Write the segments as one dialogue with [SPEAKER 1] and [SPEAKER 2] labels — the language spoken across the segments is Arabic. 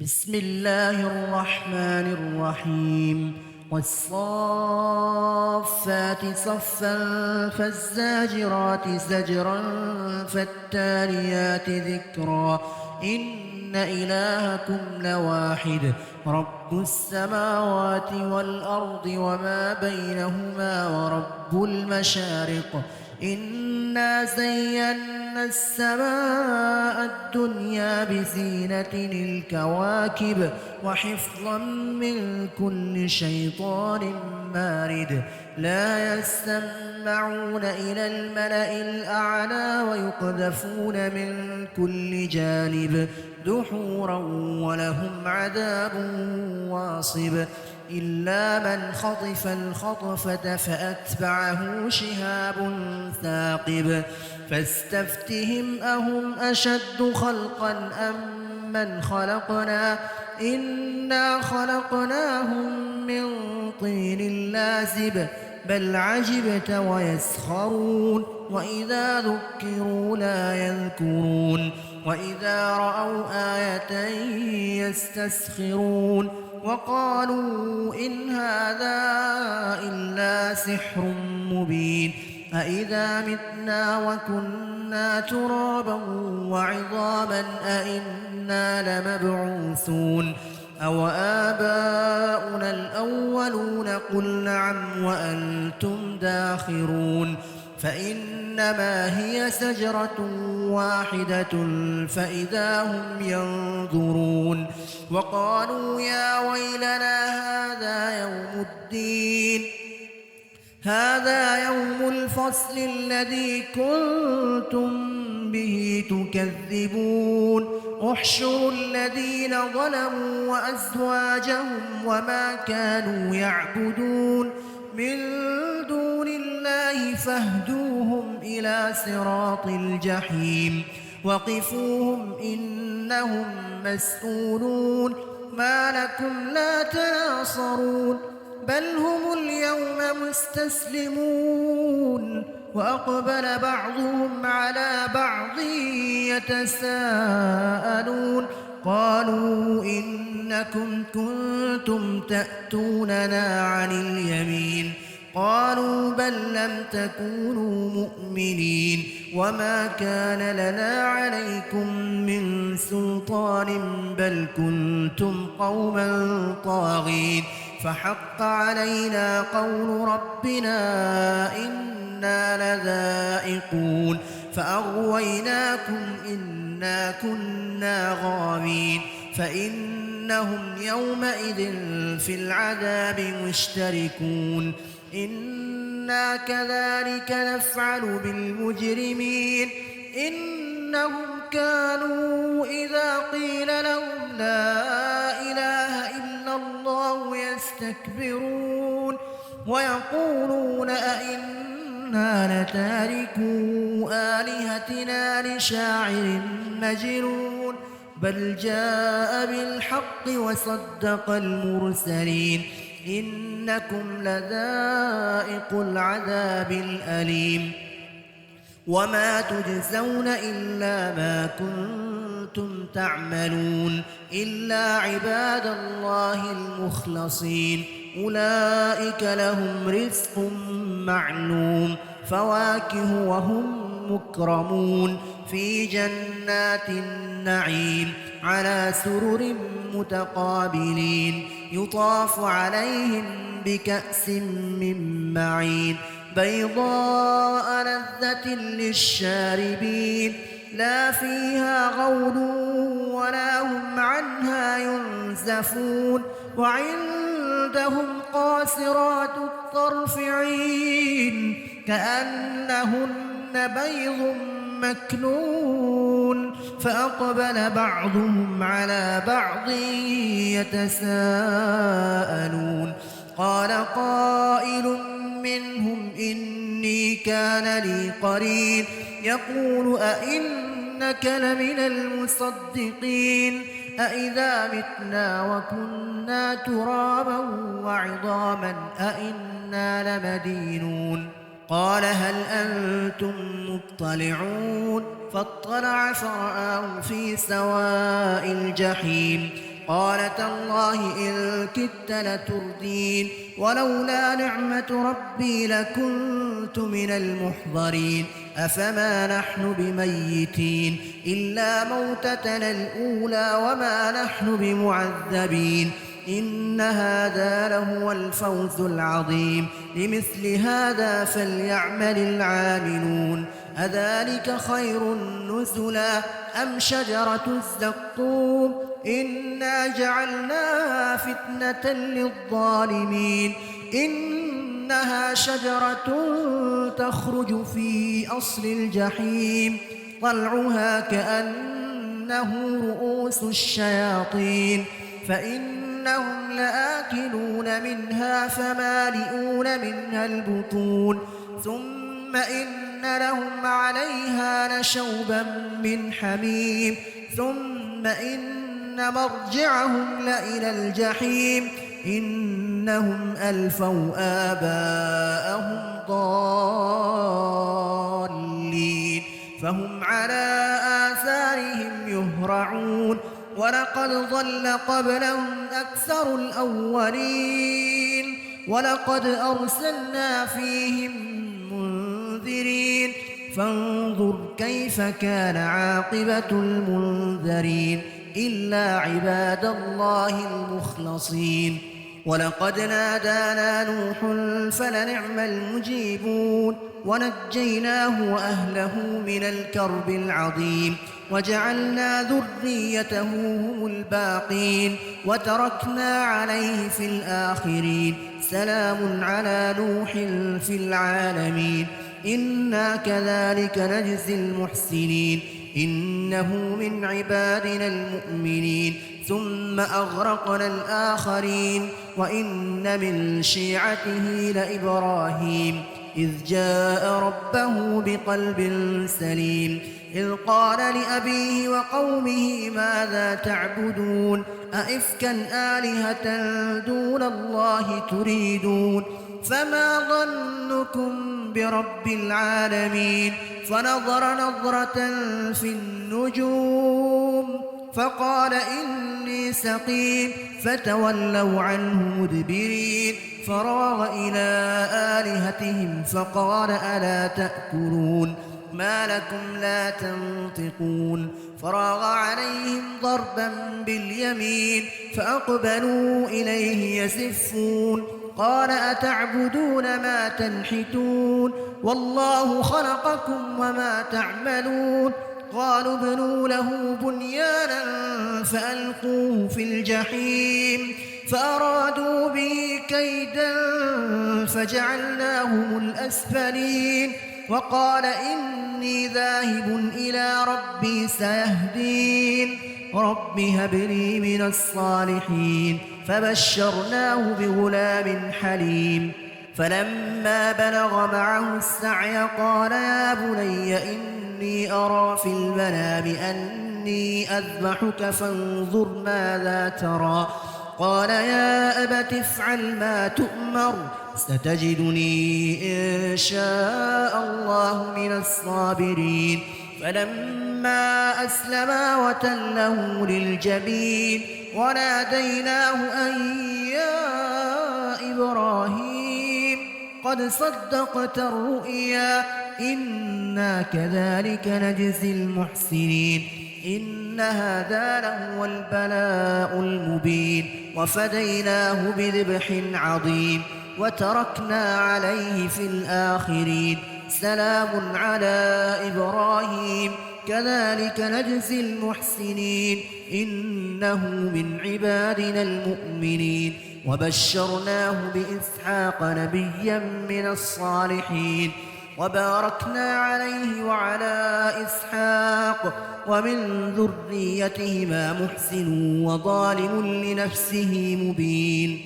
[SPEAKER 1] بسم الله الرحمن الرحيم والصافات صفا فالزاجرات زجرا فالتاليات ذكرا إن إلهكم لواحد رب السماوات والأرض وما بينهما ورب المشارق إنا زينا السماء الدنيا بزينة الكواكب وحفظا من كل شيطان مارد لا يسمعون إلى الملأ الأعلى ويقذفون من كل جانب دحورا ولهم عذاب واصب إلا من خطف الخطفة فأتبعه شهاب ثاقب فاستفتهم أهم أشد خلقا أم من خلقنا إنا خلقناهم من طين لازب بل عجبت ويسخرون وإذا ذكروا لا يذكرون وإذا رأوا آية يستسخرون وقالوا إن هذا إلا سحر مبين أإذا متنا وكنا ترابا وعظاما أإنا لمبعوثون أو آباؤنا الأولون قل نعم وأنتم داخرون فإنما هي شجرة واحدة فإذا هم ينظرون وقالوا يا ويلنا هذا يوم الفصل الذي كنتم به تكذبون احشروا الذين ظلموا وأزواجهم وما كانوا يعبدون من دون الله فاهدوهم إلى صراط الجحيم وقفوهم إنهم مسؤولون ما لكم لا تناصرون بل هم اليوم مستسلمون وأقبل بعضهم على بعض يتساءلون قالوا إنكم كنتم تأتوننا عن اليمين قالوا بل لم تكونوا مؤمنين وما كان لنا عليكم من سلطان بل كنتم قوما طاغين فحق علينا قول ربنا إنا لذائقون فأغويناكم إنا كنا غاوين فإنهم يومئذ في العذاب مشتركون إنا كذلك نفعل بالمجرمين إنهم كانوا إذا قيل لهم لا إله إلا الله يستكبرون ويقولون أئنا لتاركو آلهتنا لشاعر مجنون بل جاء بالحق وصدق المرسلين إنكم لذائق العذاب الأليم وما تجزون إلا ما كنتم تعملون إلا عباد الله المخلصين أولئك لهم رزق معلوم فواكه وهم مكرمون في جنات النعيم على سرر متقابلين يطاف عليهم بكأس من معين بيضاء لذة للشاربين لا فيها غول ولا هم عنها ينزفون وعندهم قاصرات الطرف عين كأنهن بيض مكنون فأقبل بعضهم على بعض يتساءلون قال قائل منهم إني كان لي قرين يقول أئنك لمن المصدقين أئذا متنا وكنا ترابا وعظاما أئنا لمدينون قال هل أنتم مطلعون فاطلع فرآه في سواء الجحيم قال تالله إن كدت لتردين ولولا نعمة ربي لكنت من المحضرين أفما نحن بميتين إلا موتتنا الأولى وما نحن بمعذبين إن هذا لهو الفوز العظيم لمثل هذا فليعمل العاملون أذلك خير نزلا أم شجرة الزقوم إنا جعلناها فتنة للظالمين إنها شجرة تخرج في أصل الجحيم طلعها كأنه رؤوس الشياطين فإنهم لآكلون منها فمالئون منها البطون ثم إن لهم عليها لشوبا من حميم ثم إن مرجعهم لإلى الجحيم إنهم ألفوا آباءهم ضالين فهم على آثارهم يهرعون ولقد ضل قبلهم أكثر الأولين ولقد أرسلنا فيهم منذرين فانظر كيف كان عاقبة المنذرين إلا عباد الله المخلصين ولقد نادانا نوح فلنعم المجيبون ونجيناه وأهله من الكرب العظيم وجعلنا ذريته هم الباقين وتركنا عليه في الآخرين سلام على نوح في العالمين إنا كذلك نجزي المحسنين إنه من عبادنا المؤمنين ثم أغرقنا الآخرين وإن من شيعته لإبراهيم إذ جاء ربه بقلب سليم إذ قال لأبيه وقومه ماذا تعبدون أئفكا آلهة دون الله تريدون فما ظنكم برب العالمين فنظر نظرة في النجوم فقال إني سقيم فتولوا عنه مدبرين فراغ إلى آلهتهم فقال ألا تأكلون ما لكم لا تنطقون فراغ عليهم ضربا باليمين فأقبلوا إليه يزفون قال أتعبدون ما تنحتون والله خلقكم وما تعملون قالوا ابنوا له بنيانا فألقوه في الجحيم فأرادوا به كيدا فجعلناهم الأسفلين وقال إني ذاهب إلى ربي سيهدين رب هب لي من الصالحين فبشرناه بغلام حليم فلما بلغ معه السعي قال يا بني إني أرى في المنام أني أذبحك فانظر ماذا ترى قال يا أبت افعل ما تؤمر ستجدني إن شاء الله من الصابرين فلما أسلما وتله للجبين وناديناه أن يا إبراهيم قد صدقت الرؤيا إنا كذلك نجزي المحسنين إن هذا لهو البلاء المبين وفديناه بذبح عظيم وتركنا عليه في الآخرين سلام على إبراهيم كذلك نجزي المحسنين إنه من عبادنا المؤمنين وبشرناه بإسحاق نبيا من الصالحين وباركنا عليه وعلى إسحاق ومن ذريتهما محسن وظالم لنفسه مبين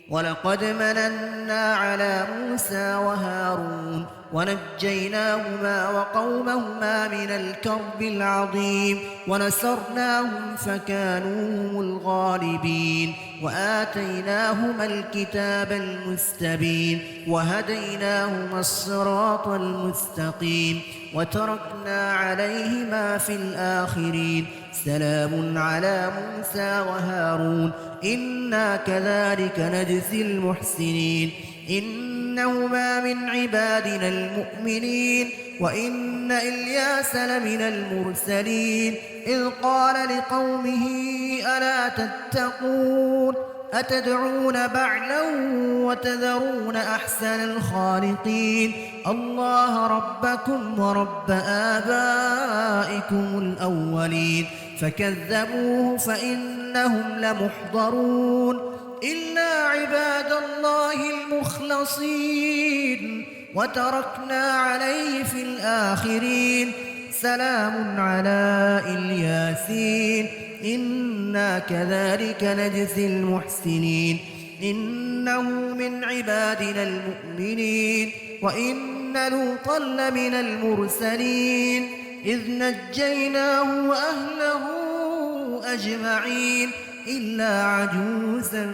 [SPEAKER 1] ولقد مننا على موسى وهارون ونجيناهما وقومهما من الكرب العظيم ونصرناهم فكانوا هم الغالبين وآتيناهما الكتاب المستبين وهديناهما الصراط المستقيم وتركنا عليهما في الآخرين سلام على موسى وهارون إنا كذلك نجزي المحسنين إنهما من عبادنا المؤمنين وإن إلياس لمن المرسلين إذ قال لقومه ألا تتقون أتدعون بعلا وتذرون أحسن الخالقين الله ربكم ورب آبائكم الأولين فكذبوه فإنهم لمحضرون إلا عباد الله المخلصين وتركنا عليه في الآخرين سلام على الياسين إنا كذلك نجزي المحسنين إنه من عبادنا المؤمنين وإن لوطا لمن المرسلين إذ نجيناه وأهله أجمعين إلا عجوزا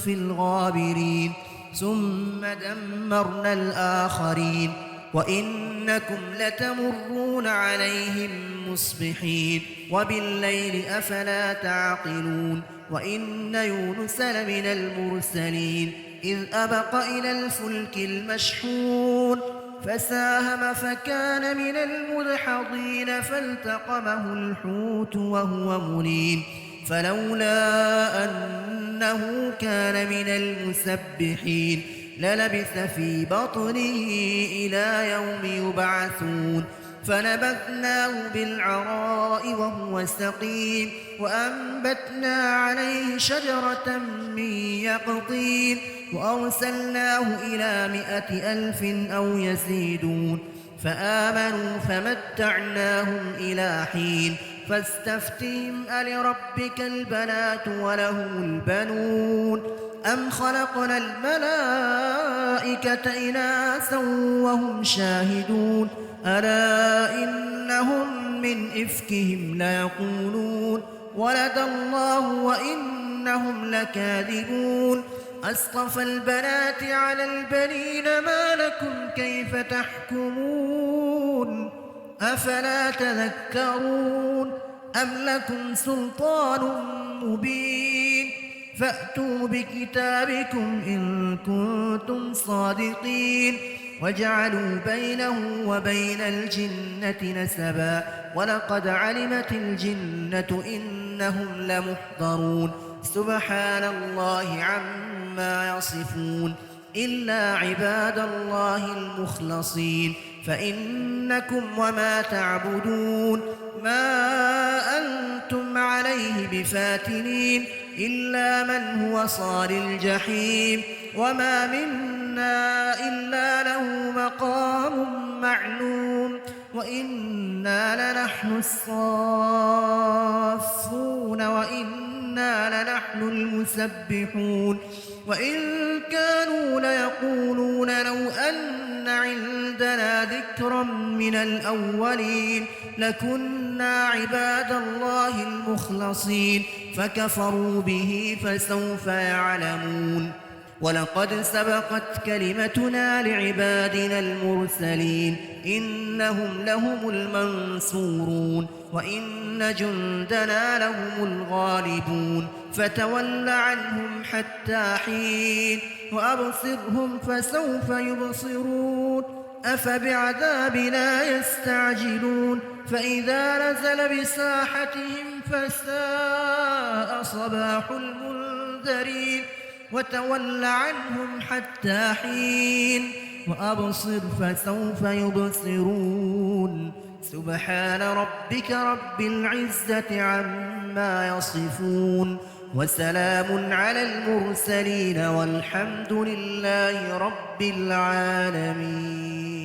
[SPEAKER 1] في الغابرين ثم دمرنا الآخرين وإنكم لتمرون عليهم مصبحين وبالليل أفلا تعقلون وإن يونس لمن المرسلين إذ أبق إلى الفلك المشحون فساهم فكان من المدحضين فالتقمه الحوت وهو مليم فلولا أنه كان من المسبحين للبث في بطنه إلى يوم يبعثون فنبذناه بالعراء وهو سقيم وأنبتنا عليه شجرة من يقطين وأرسلناه إلى 100,000 أو يزيدون فآمنوا فمتعناهم إلى حين فاستفتهم ألربك البنات ولهم البنون أم خلقنا الملائكة إناثا وهم شاهدون ألا إنهم من إفكهم ليقولون ولد الله وإنهم لكاذبون أصطفى البنات على البنين ما لكم كيف تحكمون أفلا تذكرون أم لكم سلطان مبين فأتوا بكتابكم إن كنتم صادقين وجعلوا بينه وبين الجنة نسبا ولقد علمت الجنة إنهم لمحضرون سبحان الله عما يصفون إلا عباد الله المخلصين فإنكم وما تعبدون ما أنتم عليه بفاتنين إلا من هو صال الجحيم وما منا إلا له مقام معلوم وإنا لنحن الصافون وإنا لنحن المسبحون وإن كانوا ليقولون لو أن عندنا ذكرا من الأولين لكنا عباد الله المخلصين فكفروا به فسوف يعلمون ولقد سبقت كلمتنا لعبادنا المرسلين إنهم لهم المنصورون وإن جندنا لهم الغالبون فتول عنهم حتى حين وأبصرهم فسوف يبصرون أفبعذابنا يستعجلون فإذا نزل بساحتهم فساء صباح المنذرين وتول عنهم حتى حين وأبصر فسوف يبصرون سبحان ربك رب العزة عما يصفون وسلام على المرسلين والحمد لله رب العالمين.